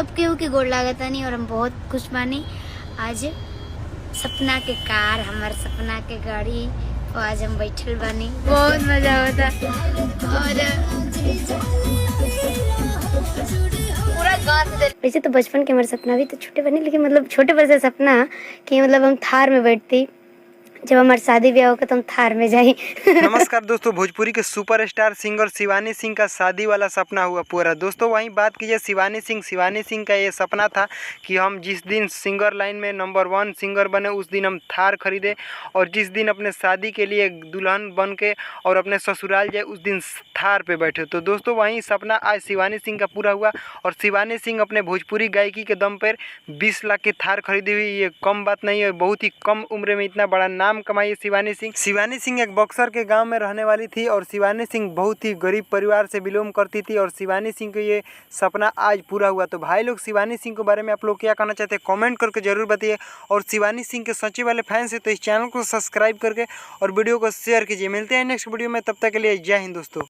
सब केहू के गोड़ लागता नहीं और हम बहुत खुश बानी। आज सपना के कार, हमार सपना के गाड़ी और आज हम बैठल बानी, बहुत मजा होता। और पूरा गाँव वैसे तो बचपन के हमारे सपना भी तो छोटे बने, लेकिन मतलब छोटे पर से सपना कि मतलब हम थार में बैठती, जब हमारी शादी ब्याह होगा तो हम थार में जाए। नमस्कार दोस्तों, भोजपुरी के सुपरस्टार सिंगर शिवानी सिंह का शादी वाला सपना हुआ पूरा। दोस्तों वहीं बात कीजिए शिवानी सिंह का ये सपना था कि हम जिस दिन सिंगर लाइन में नंबर 1 सिंगर बने उस दिन हम थार खरीदे, और जिस दिन अपने शादी के लिए दुल्हन बन के और अपने ससुराल जाए उस दिन थार पे बैठे। तो दोस्तों वहीं सपना आज शिवानी सिंह का पूरा हुआ, और शिवानी सिंह अपने भोजपुरी गायकी के दम पर 20 लाख की थार खरीदी हुई, ये कम बात नहीं है। बहुत ही कम उम्र में इतना बड़ा नाम कमाई शिवानी सिंह एक बक्सर के गांव में रहने वाली थी, और शिवानी सिंह बहुत ही गरीब परिवार से बिलोंग करती थी, और शिवानी सिंह का ये सपना आज पूरा हुआ। तो भाई लोग शिवानी सिंह के बारे में आप लोग क्या कहना चाहते हैं कमेंट करके जरूर बताइए, और शिवानी सिंह के सच्चे वाले फैंस हैं तो इस चैनल को सब्सक्राइब करके और वीडियो को शेयर कीजिए। मिलते हैं नेक्स्ट वीडियो में, तब तक के लिए जय हिंद दोस्तों।